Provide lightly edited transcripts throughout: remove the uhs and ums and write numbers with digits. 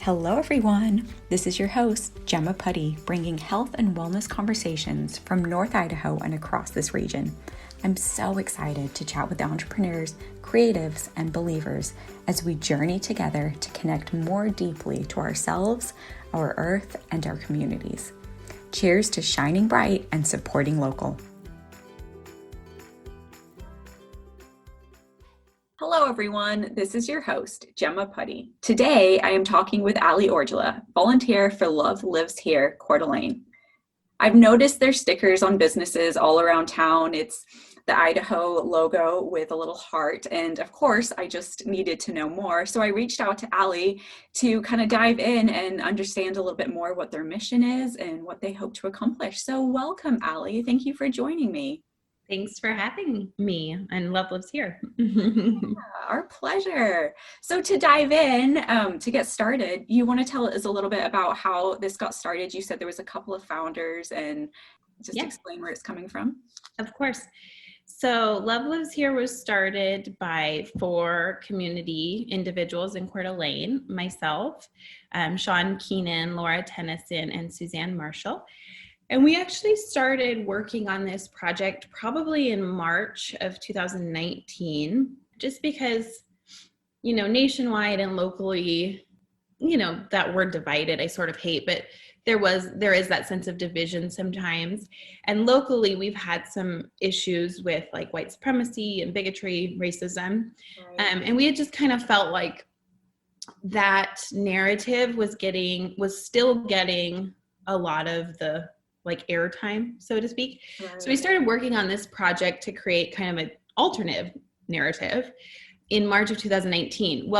Hello everyone, this is your host, Gemma Putty, bringing health and wellness conversations from North Idaho and across this region. I'm so excited to chat with entrepreneurs, creatives, and believers as we journey together to connect more deeply to ourselves, our earth, and our communities. Cheers to shining bright and supporting local. Hello everyone, this is your host, Gemma Putty. Today I am talking with Ali Orjala, volunteer for Love Lives Here CdA. I've noticed their stickers on businesses all around town. It's the Idaho logo with a little heart, and of course I just needed to know more. So I reached out to Ali to kind of dive in and understand a little bit more what their mission is and what they hope to accomplish. So welcome, Ali. Thank you for joining me. Thanks for having me, and Love Lives Here. Yeah, our pleasure. So to dive in, to get started, you want to tell us a little bit about how this got started? You said there was a couple of founders, and just explain where it's coming from. Of course. So Love Lives Here was started by 4 community individuals in Coeur d'Alene, myself, Sean Keenan, Laura Tennyson, and Suzanne Marshall. And we actually started working on this project probably in March of 2019, just because, nationwide and locally, that word divided, I sort of hate, but there is that sense of division sometimes. And locally, we've had some issues with like white supremacy and bigotry, racism. Right. And we had just kind of felt like that narrative was still getting a lot of the airtime, so to speak. Right. So we started working on this project to create kind of an alternative narrative in March of 2019.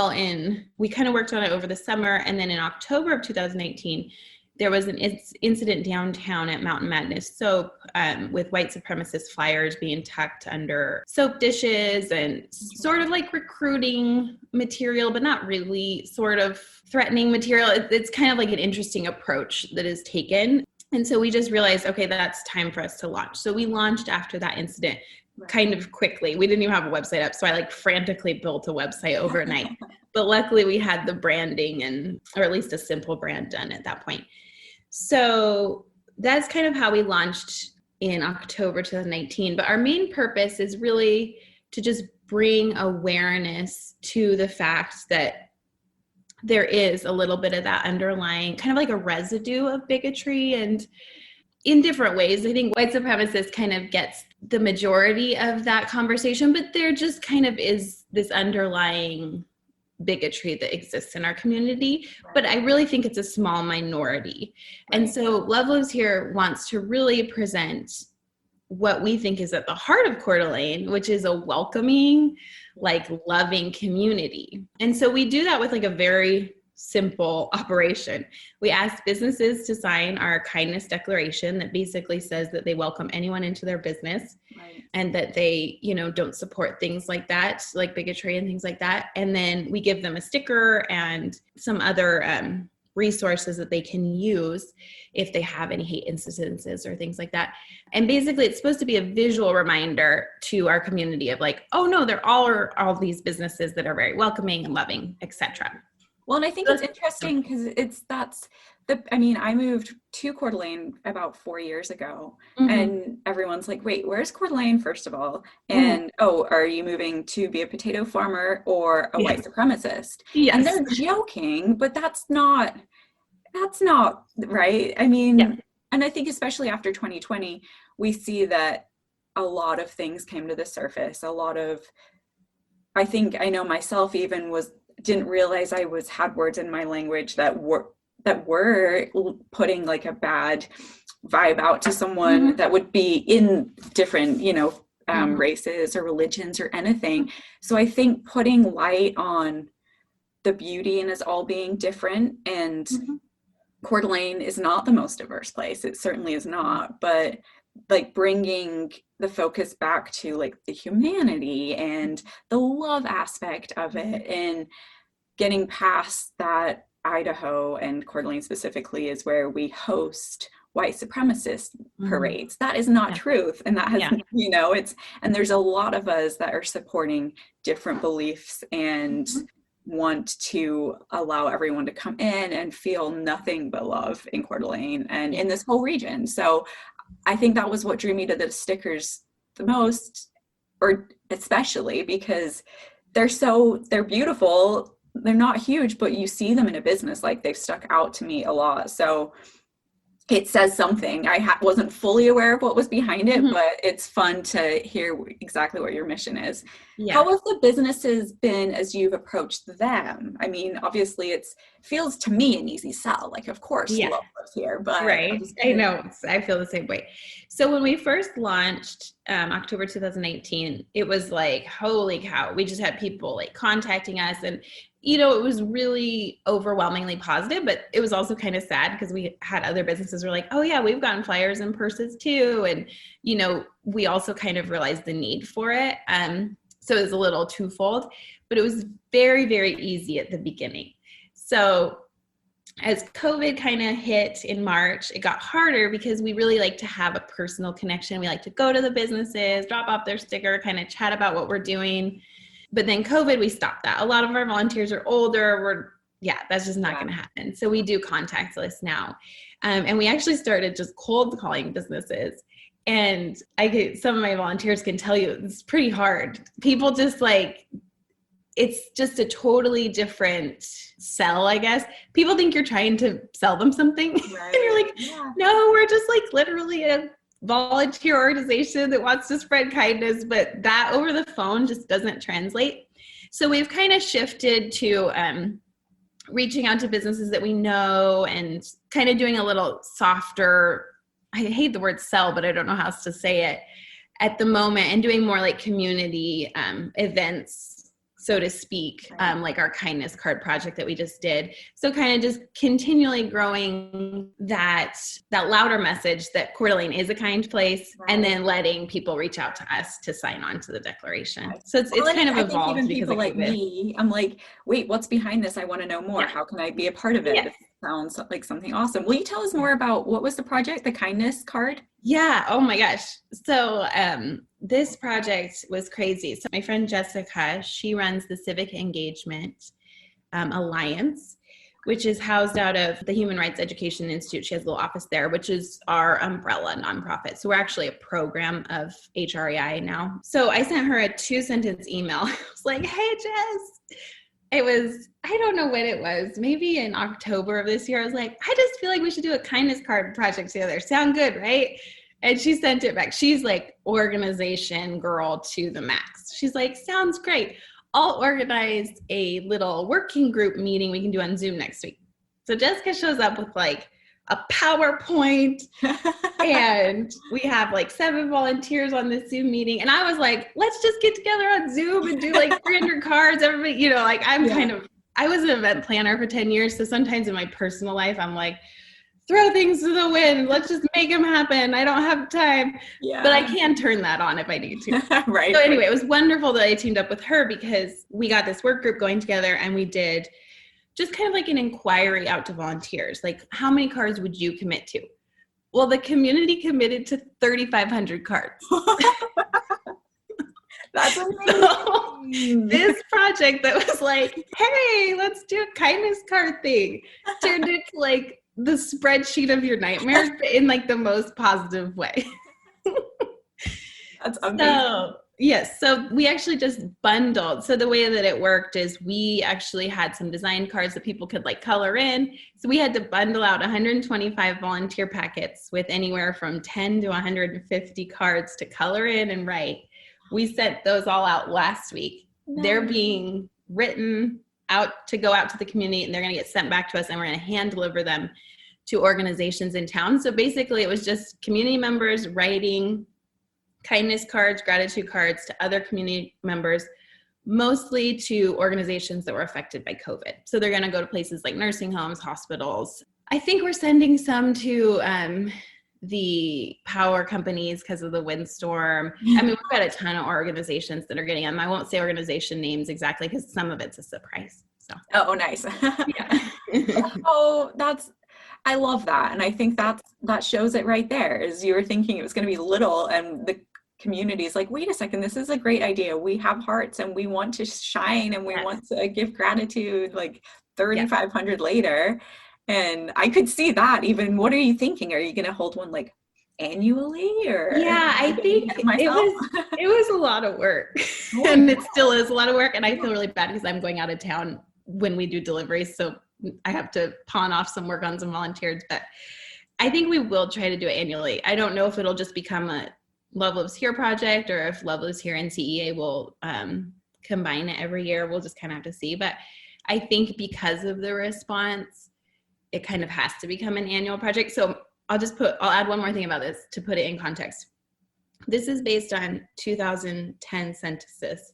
We kind of worked on it over the summer, and then in October of 2019, there was an incident downtown at Mountain Madness Soap with white supremacist flyers being tucked under soap dishes and sort of like recruiting material, but not really, sort of threatening material. It's kind of like an interesting approach that is taken. And so we just realized, okay, that's time for us to launch. So we launched after that incident kind of quickly. We didn't even have a website up. So I frantically built a website overnight. But luckily we had the branding or at least a simple brand done at that point. So that's kind of how we launched in October 2019. But our main purpose is really to just bring awareness to the fact that there is a little bit of that underlying kind of like a residue of bigotry, and in different ways. I think white supremacist kind of gets the majority of that conversation, but there just kind of is this underlying bigotry that exists in our community. But I really think it's a small minority. Right. And so Love Lives Here wants to really present what we think is at the heart of Coeur d'Alene, which is a welcoming, loving community. And so we do that with a very simple operation. We ask businesses to sign our kindness declaration that basically says that they welcome anyone into their business. Right. And that they, don't support things like that, like bigotry and things like that. And then we give them a sticker and some other resources that they can use if they have any hate incidences or things like that. And basically it's supposed to be a visual reminder to our community of oh no, there are all these businesses that are very welcoming and loving, etc. Well, and I think it's interesting because I moved to Coeur d'Alene about 4 years ago, mm-hmm. and everyone's like, wait, where's Coeur d'Alene, first of all? And, are you moving to be a potato farmer or a white supremacist? Yes. And they're joking, but that's not right. And I think especially after 2020, we see that a lot of things came to the surface. I know myself even didn't realize I had words in my language that were putting a bad vibe out to someone, mm-hmm. that would be in different, mm-hmm. races or religions or anything. So I think putting light on the beauty in us all being different, and mm-hmm. Coeur d'Alene is not the most diverse place. It certainly is not, but bringing the focus back to the humanity and the love aspect of it, and getting past that. Idaho and Coeur d'Alene specifically is where we host white supremacist parades. Mm-hmm. That is not truth. And that has, and there's a lot of us that are supporting different beliefs and mm-hmm. want to allow everyone to come in and feel nothing but love in Coeur d'Alene and in this whole region. So I think that was what drew me to the stickers the most, or especially because they're beautiful. They're not huge, but you see them in a business, like they've stuck out to me a lot. So it says something. I wasn't fully aware of what was behind it, but it's fun to hear exactly what your mission is. Yeah. How have the businesses been as you've approached them? I mean, obviously it feels to me an easy sell. Like, of course, Love Lives Here, but right. I know. I feel the same way. So when we first launched October 2018, it was like, holy cow, we just had people like contacting us, and you know, it was really overwhelmingly positive, but it was also kind of sad because we had other businesses who were like, oh yeah, we've gotten flyers and purses too. And, you know, we also kind of realized the need for it. So it was a little twofold, but it was very, very easy at the beginning. So as COVID kind of hit in March, it got harder because we really like to have a personal connection. We like to go to the businesses, drop off their sticker, kind of chat about what we're doing. But then COVID, we stopped that. A lot of our volunteers are older. That's just not going to happen. So we do contact lists now. And we actually started just cold calling businesses. And some of my volunteers can tell you it's pretty hard. People just like, it's just a totally different sell, I guess. People think you're trying to sell them something. Right. And you're like, no, we're just like literally a volunteer organization that wants to spread kindness, but that over the phone just doesn't translate. So we've kind of shifted to reaching out to businesses that we know and kind of doing a little softer, I hate the word sell, but I don't know how else to say it at the moment, and doing more like community events, so to speak, like our kindness card project that we just did. So kind of just continually growing that louder message that Coeur d'Alene is a kind place, and then letting people reach out to us to sign on to the declaration. So it's kind of evolved. Even people like me, I'm like, wait, what's behind this? I want to know more. Yeah. How can I be a part of it? Yeah. It sounds like something awesome. Will you tell us more about what was the project, the kindness card? Yeah. Oh my gosh. So this project was crazy. So my friend Jessica, she runs the Civic Engagement Alliance, which is housed out of the Human Rights Education Institute. She has a little office there, which is our umbrella nonprofit. So we're actually a program of HREI now. So I sent her a 2-sentence email. I was like, hey, Jess. I don't know when it was, maybe in October of this year. I was like, I just feel like we should do a kindness card project together. Sound good, right? And she sent it back. She's like organization girl to the max. She's like, sounds great. I'll organize a little working group meeting we can do on Zoom next week. So Jessica shows up with like a PowerPoint and we have like 7 volunteers on this Zoom meeting. And I was like, let's just get together on Zoom and do like 300 cards. Everybody, you know, like I was an event planner for 10 years. So sometimes in my personal life, I'm like, throw things to the wind. Let's just make them happen. I don't have time, but I can turn that on if I need to. Right. So anyway, it was wonderful that I teamed up with her because we got this work group going together and we did just kind of like an inquiry out to volunteers. Like, how many cards would you commit to? Well, the community committed to 3,500 cards. That's amazing. So, this project that was like, hey, let's do a kindness card thing, turned into like the spreadsheet of your nightmares, but in like the most positive way. That's amazing. Yes. So we actually just bundled. So the way that it worked is we actually had some design cards that people could like color in. So we had to bundle out 125 volunteer packets with anywhere from 10 to 150 cards to color in and write. We sent those all out last week. Nice. They're being written out to go out to the community and they're going to get sent back to us and we're going to hand deliver them to organizations in town. So basically it was just community members writing kindness cards, gratitude cards to other community members, mostly to organizations that were affected by COVID. So they're going to go to places like nursing homes, hospitals. I think we're sending some to the power companies because of the windstorm. I mean, we've got a ton of organizations that are getting them. I won't say organization names exactly because some of it's a surprise. So. Oh, nice. Yeah. I love that. And I think that shows it right there is you were thinking it was going to be little and communities like, wait a second, this is a great idea. We have hearts and we want to shine and we want to give gratitude like 3,500 later. And I could see that even. What are you thinking? Are you going to hold one like annually, or? Yeah, I think it was a lot of work. And it still is a lot of work. And I feel really bad because I'm going out of town when we do deliveries. So I have to pawn off some work on some volunteers, but I think we will try to do it annually. I don't know if it'll just become a Love Lives Here project, or if Love Lives Here and CEA will combine it every year. We'll just kind of have to see. But I think because of the response, it kind of has to become an annual project. So I'll add one more thing about this to put it in context. This is based on 2010 census,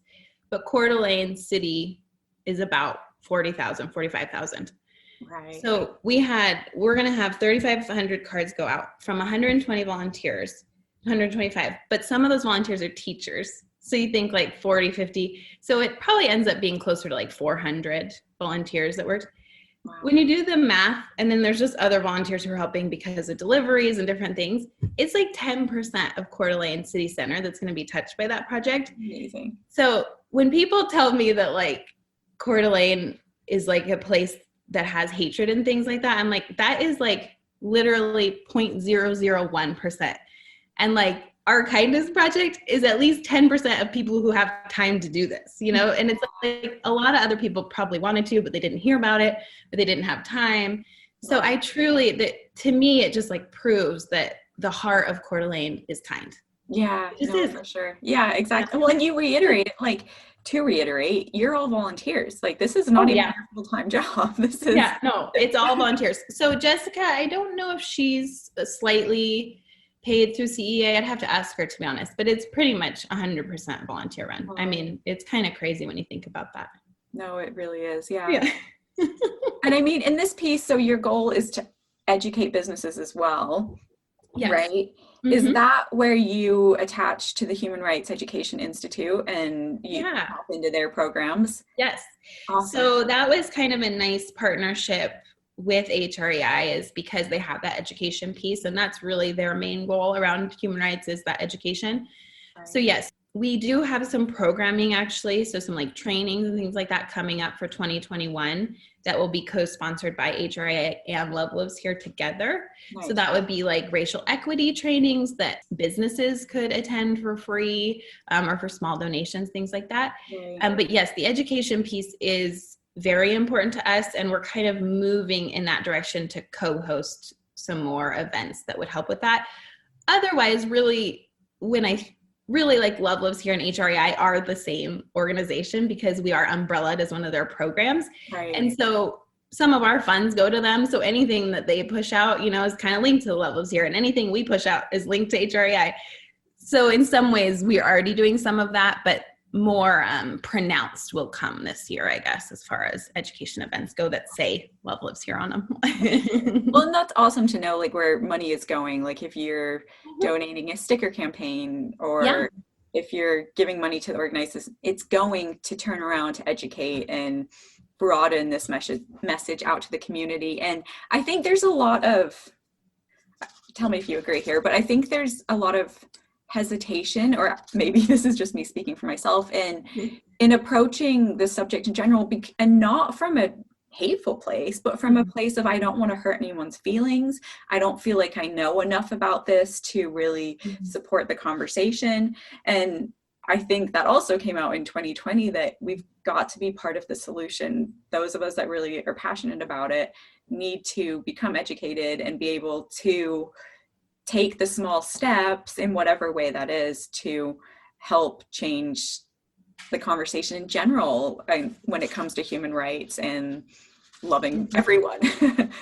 but Coeur d'Alene City is about 40,000, 45,000. Right. So we're going to have 3,500 cards go out from 120 volunteers, 125, but some of those volunteers are teachers. So you think like 40, 50. So it probably ends up being closer to like 400 volunteers that worked. Wow. When you do the math, and then there's just other volunteers who are helping because of deliveries and different things, it's like 10% of Coeur d'Alene City Center that's going to be touched by that project. Amazing. So when people tell me that like Coeur d'Alene is like a place that has hatred and things like that, I'm like, that is like literally 0.001%. And like our kindness project is at least 10% of people who have time to do this, you know? And it's like a lot of other people probably wanted to, but they didn't hear about it, but they didn't have time. So I truly, to me, it just like proves that the heart of Coeur d'Alene is kind. Yeah, no, for sure. Yeah, exactly. Well, and you reiterate it, like, to reiterate, you're all volunteers. Like, this is not even a full-time job. This is it's all volunteers. So Jessica, I don't know if she's slightly paid through CEA. I'd have to ask her, to be honest, but it's pretty much 100% volunteer run. I mean, it's kind of crazy when you think about that. No, it really is. Yeah. And I mean, in this piece, so your goal is to educate businesses as well, right? Mm-hmm. Is that where you attach to the Human Rights Education Institute and you hop into their programs? Yes. Awesome. So that was kind of a nice partnership with HREI, is because they have that education piece, and that's really their main goal around human rights, is that education. Right. So yes, we do have some programming actually, so some like trainings and things like that coming up for 2021 that will be co-sponsored by HREI and Love Lives Here together. Nice. So that would be like racial equity trainings that businesses could attend for free, or for small donations, things like that. Right. But yes, the education piece is very important to us, and we're kind of moving in that direction to co-host some more events that would help with that. Otherwise, really, when I really like Love Lives Here and HREI are the same organization because we are umbrellaed as one of their programs. Right. And so some of our funds go to them. So anything that they push out, you know, is kind of linked to Love Lives Here, and anything we push out is linked to HREI. So in some ways we're already doing some of that, but more pronounced will come this year, I guess, as far as education events go that say Love Lives Here on them. Well, and that's awesome to know, like, where money is going. Like, if you're donating a sticker campaign, or if you're giving money to the organizers, it's going to turn around to educate and broaden this message out to the community. And I think there's a lot of, tell me if you agree here, but I think there's a lot of hesitation, or maybe this is just me speaking for myself, in approaching the subject in general, and not from a hateful place, but from a place of, I don't want to hurt anyone's feelings. I don't feel like I know enough about this to really support the conversation. And I think that also came out in 2020, that we've got to be part of the solution. Those of us that really are passionate about it need to become educated and be able to take the small steps in whatever way that is to help change the conversation in general when it comes to human rights and loving everyone.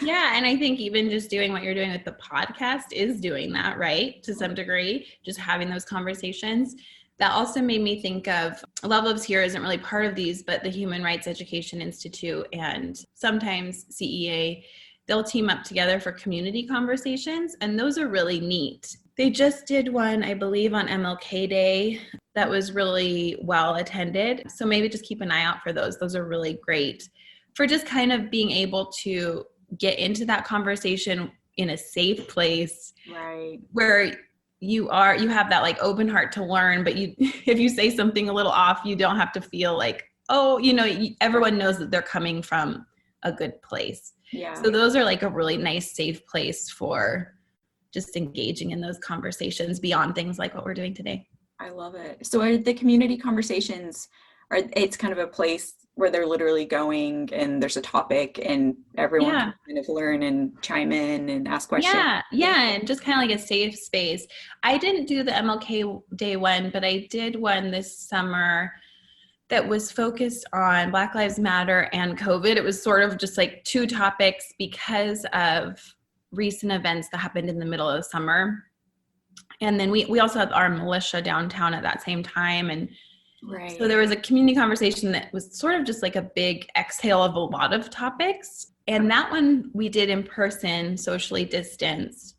Yeah, and I think even just doing what you're doing with the podcast is doing that, right? To some degree, just having those conversations. That also made me think of, Love Lives Here isn't really part of these, but the Human Rights Education Institute and sometimes CEA, they'll team up together for community conversations, and those are really neat. They just did one, I believe, on MLK Day that was really well attended. So maybe just keep an eye out for those. Those are really great for just kind of being able to get into that conversation in a safe place, right, where you have that like open heart to learn, but if you say something a little off, you don't have to feel like, oh, everyone knows that they're coming from a good place. Yeah. So those are like a really nice, safe place for just engaging in those conversations beyond things like what we're doing today. I love it. So are the community conversations, it's kind of a place where they're literally going and there's a topic and everyone can kind of learn and chime in and ask questions? Yeah, and just kind of like a safe space. I didn't do the MLK Day one, but I did one this summer that was focused on Black Lives Matter and COVID. It was sort of just like two topics because of recent events that happened in the middle of the summer. And then we also had our militia downtown at that same time. And so there was a community conversation that was sort of just like a big exhale of a lot of topics. And that one we did in person, socially distanced.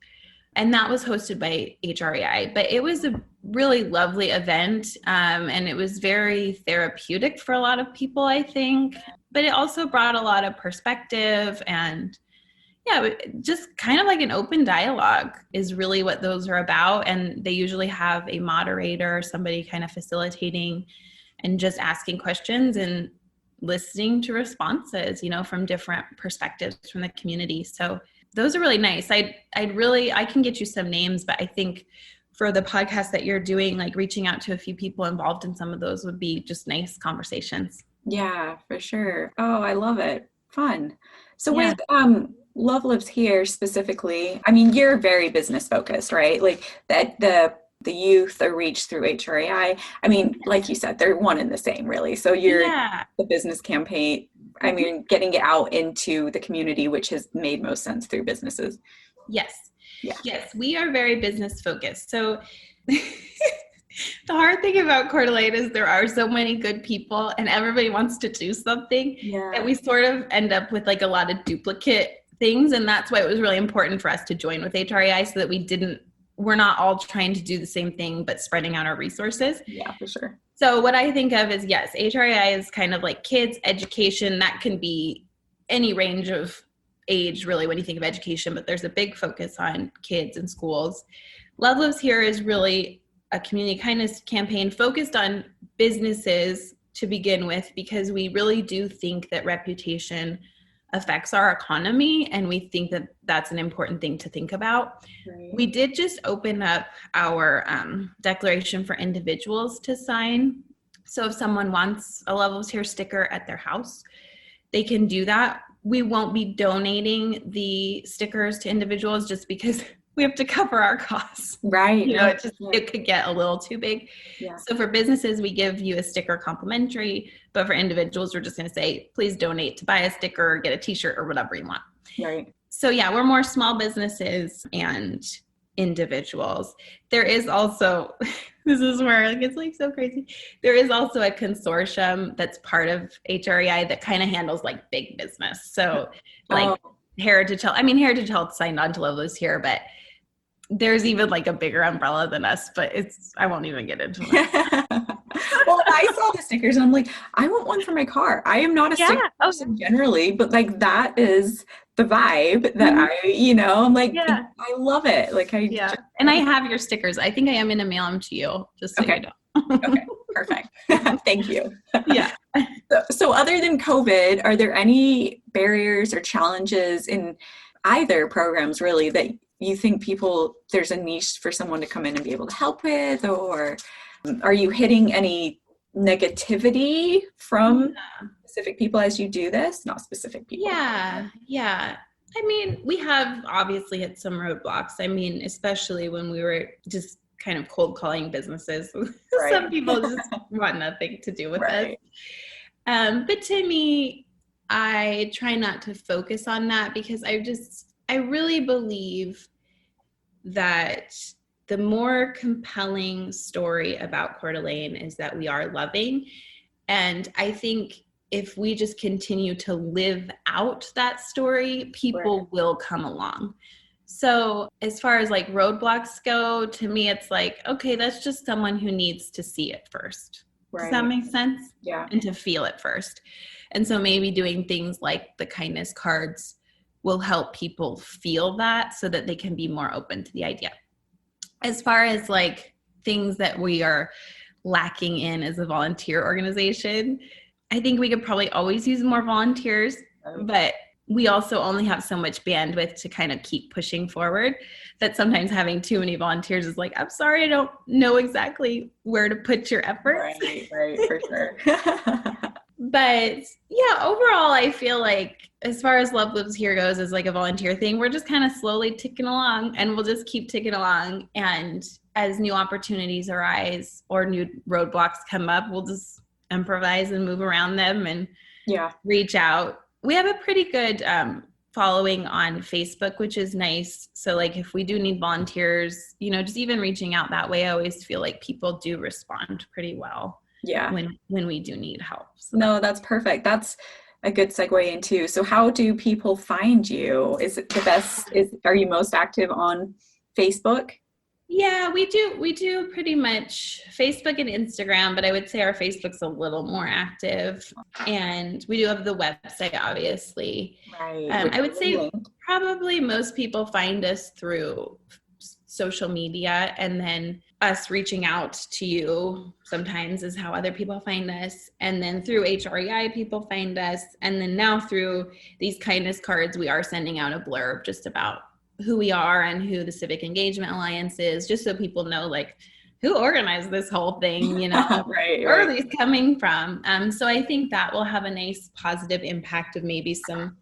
And that was hosted by HREI. But it was a really lovely event. And it was very therapeutic for a lot of people, I think. But it also brought a lot of perspective and just kind of like an open dialogue is really what those are about. And they usually have a moderator, somebody kind of facilitating and just asking questions and listening to responses, from different perspectives from the community. So those are really nice. I can get you some names, but I think for the podcast that you're doing, like reaching out to a few people involved in some of those would be just nice conversations. Yeah, for sure. Oh, I love it. Fun. So with Love Lives Here specifically, I mean, you're very business focused, right? Like that the youth are reached through HREI. I mean, like you said, they're one and the same, really. So you're the business campaign. I mean, getting it out into the community, which has made most sense through businesses. Yes. Yeah. Yes, we are very business focused. So the hard thing about Coeur d'Alene is there are so many good people and everybody wants to do something that we sort of end up with like a lot of duplicate things. And that's why it was really important for us to join with HREI so that we're not all trying to do the same thing, but spreading out our resources. Yeah, for sure. So what I think of is, yes, HREI is kind of like kids education. That can be any range of age, really, when you think of education, but there's a big focus on kids and schools. Love Lives Here is really a community kindness campaign focused on businesses to begin with, because we really do think that reputation affects our economy, and we think that that's an important thing to think about. Right. We did just open up our declaration for individuals to sign. So if someone wants a Love Lives Here sticker at their house, they can do that. We won't be donating the stickers to individuals just because we have to cover our costs. Right. It could get a little too big. Yeah. So for businesses, we give you a sticker complimentary, but for individuals, we're just going to say, please donate to buy a sticker or get a t-shirt or whatever you want. Right. So we're more small businesses and individuals. There is also, this is where it gets like so crazy. There is also a consortium that's part of HREI that kind of handles like big business. So Heritage Health signed on to Love Lives Here, but there's even like a bigger umbrella than us, but I won't even get into it. Well, I saw the stickers and I'm like, I want one for my car. I am not a sticker person generally, but like that is the vibe that I'm like, I love it. Like and I have your stickers. I think I am going to mail them to you just so you know. Okay, perfect. Thank you. Yeah. So other than COVID, are there any barriers or challenges in either programs really that you think there's a niche for someone to come in and be able to help with, or are you hitting any negativity from specific people as you do this? Not specific people. Yeah. I mean, we have obviously hit some roadblocks. I mean, especially when we were just kind of cold calling businesses. Right. Some people just want nothing to do with it. But to me, I try not to focus on that because I really believe that the more compelling story about Coeur d'Alene is that we are loving. And I think if we just continue to live out that story, people will come along. So as far as like roadblocks go, to me, it's like, okay, that's just someone who needs to see it first. Does that make sense? Yeah. And to feel it first. And so maybe doing things like the kindness cards will help people feel that so that they can be more open to the idea. as far as like things that we are lacking in as a volunteer organization, I think we could probably always use more volunteers, but we also only have so much bandwidth to kind of keep pushing forward, that sometimes having too many volunteers is like, I'm sorry, I don't know exactly where to put your efforts. Right, for sure. But yeah, overall, I feel like as far as Love Lives Here goes as like a volunteer thing, we're just kind of slowly ticking along, and we'll just keep ticking along. And as new opportunities arise or new roadblocks come up, we'll just improvise and move around them and reach out. We have a pretty good following on Facebook, which is nice. So like if we do need volunteers, you know, just even reaching out that way, I always feel like people do respond pretty well. Yeah. When we do need help. So no, that's perfect. That's a good segue into, so how do people find you? Is it the best, are you most active on Facebook? Yeah, we do pretty much Facebook and Instagram, but I would say our Facebook's a little more active, and we do have the website, obviously. Right. I would say probably most people find us through social media, and then us reaching out to you sometimes is how other people find us. And then through HREI, people find us. And then now through these kindness cards, we are sending out a blurb just about who we are and who the Civic Engagement Alliance is, just so people know, like, who organized this whole thing, you know, where are these coming from? So I think that will have a nice positive impact of maybe some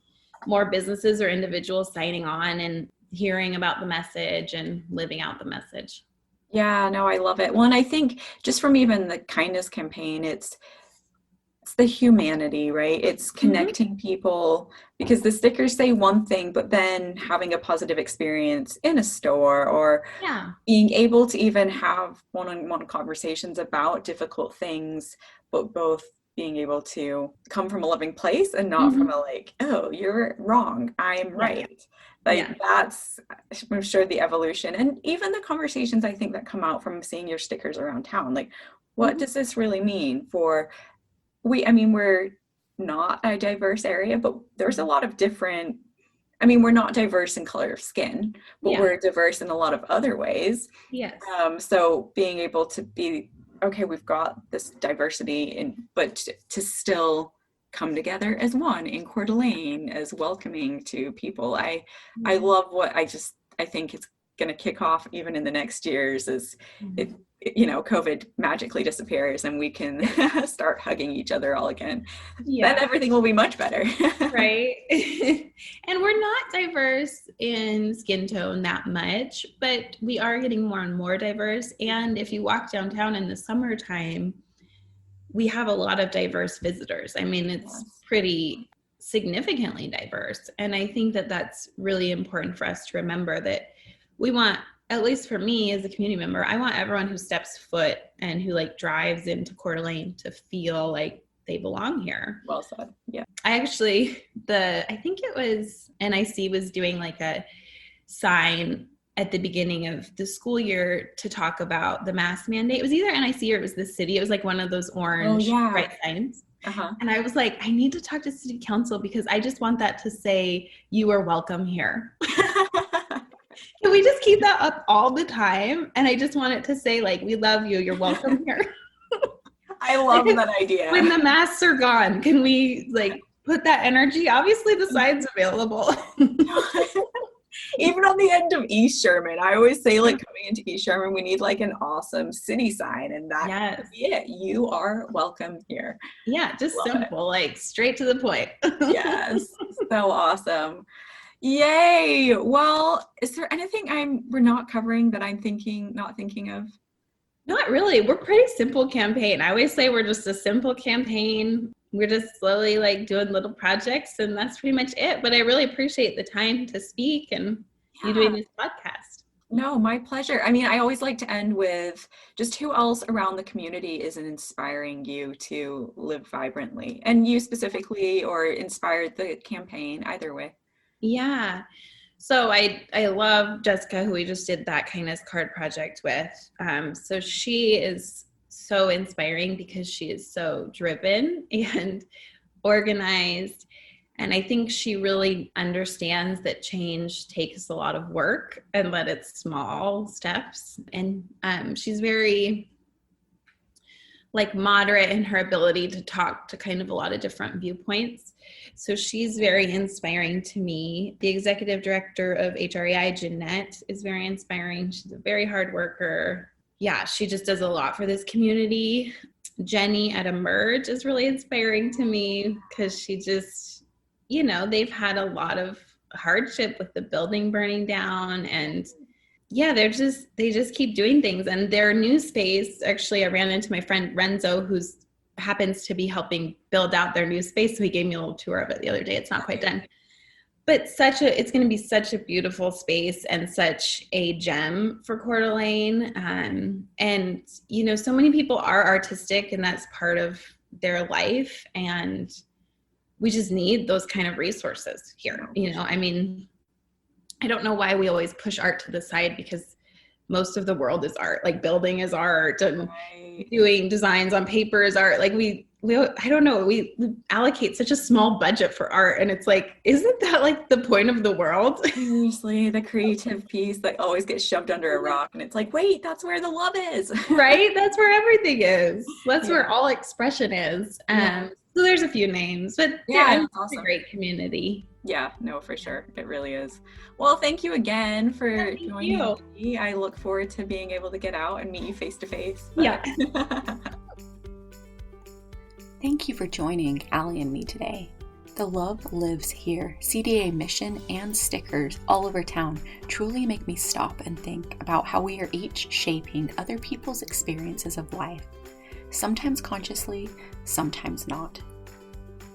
more businesses or individuals signing on and hearing about the message and living out the message. Yeah, no, I love it. Well, and I think just from even the kindness campaign, it's the humanity, right? It's connecting people, because the stickers say one thing, but then having a positive experience in a store, or being able to even have one-on-one conversations about difficult things, but both being able to come from a loving place and not from a like, oh, you're wrong, I'm right. Like that's, I'm sure, the evolution, and even the conversations I think that come out from seeing your stickers around town. Like, what does this really mean for, we're not a diverse area, but there's a lot of different, we're not diverse in color of skin, but we're diverse in a lot of other ways. Yes. So being able to be, okay, we've got this diversity, but to still come together as one in Coeur d'Alene, as welcoming to people. I love what I think it's going to kick off even in the next years, is it, COVID magically disappears and we can start hugging each other all again. Then everything will be much better. Right. And we're not diverse in skin tone that much, but we are getting more and more diverse. And if you walk downtown in the summertime, we have a lot of diverse visitors. It's pretty significantly diverse. And I think that that's really important for us to remember, that we want, at least for me as a community member, I want everyone who steps foot and who like drives into Coeur d'Alene to feel like they belong here. Well said. Yeah. I think it was NIC was doing like a sign at the beginning of the school year to talk about the mask mandate. It was either NIC or it was the city. It was like one of those orange bright signs. And I was like, I need to talk to city council, because I just want that to say, you are welcome here. Can we just keep that up all the time? And I just want it to say, like, we love you, you're welcome here. I love that idea. When the masks are gone, can we like put that energy? Obviously the sign's available. Even on the end of East Sherman, I always say, like, coming into East Sherman, we need like an awesome city sign, and that could be it. You are welcome here. Yeah, just love simple, like straight to the point. Yes, so awesome. Yay. Well, is there anything we're not covering that I'm not thinking of? Not really. We're pretty simple campaign. I always say we're just a simple campaign. We're just slowly like doing little projects, and that's pretty much it. But I really appreciate the time to speak and you doing this podcast. No, my pleasure. I always like to end with just who else around the community is inspiring you to live vibrantly, and you specifically, or inspired the campaign, either way. Yeah. So I love Jessica, who we just did that kindness card project with. So she is so inspiring because she is so driven and organized. And I think she really understands that change takes a lot of work and that it's small steps. And she's very like moderate in her ability to talk to kind of a lot of different viewpoints. So she's very inspiring to me. The executive director of HREI, Jeanette, is very inspiring. She's a very hard worker. Yeah, she just does a lot for this community. Jenny at Emerge is really inspiring to me because she just, you know, they've had a lot of hardship with the building burning down, and yeah, they just keep doing things. And their new space, actually, I ran into my friend Renzo, who's happens to be helping build out their new space. So he gave me a little tour of it the other day. It's not quite done, but it's going to be such a beautiful space and such a gem for Coeur d'Alene. And, you know, so many people are artistic and that's part of their life. And we just need those kind of resources here. You know, I mean, I don't know why we always push art to the side, because most of the world is art. Like building is art, and doing designs on paper is art. Like we I don't know, we allocate such a small budget for art, and it's like, isn't that like the point of the world? Seriously, the creative piece that always gets shoved under a rock, and it's like, wait, that's where the love is. Right? That's where everything is. That's where all expression is. So there's a few names, but it's awesome. A great community. Yeah, no, for sure. It really is. Well, thank you again for joining me. I look forward to being able to get out and meet you face to face. Yeah. Thank you for joining Ali and me today. The Love Lives Here CdA mission and stickers all over town truly make me stop and think about how we are each shaping other people's experiences of life, sometimes consciously, sometimes not.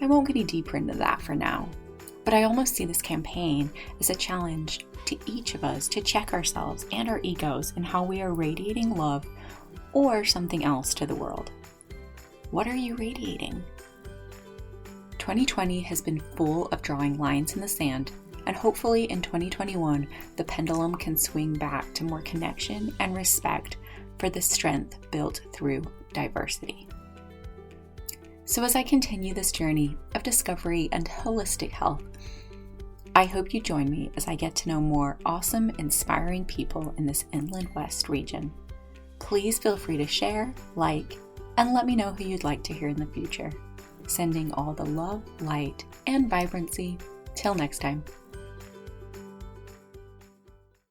I won't get any deeper into that for now, but I almost see this campaign as a challenge to each of us to check ourselves and our egos in how we are radiating love or something else to the world. What are you radiating? 2020 has been full of drawing lines in the sand, and hopefully in 2021, the pendulum can swing back to more connection and respect for the strength built through diversity. So as I continue this journey of discovery and holistic health, I hope you join me as I get to know more awesome, inspiring people in this Inland West region. Please feel free to share, like, and let me know who you'd like to hear in the future. Sending all the love, light, and vibrancy. Till next time.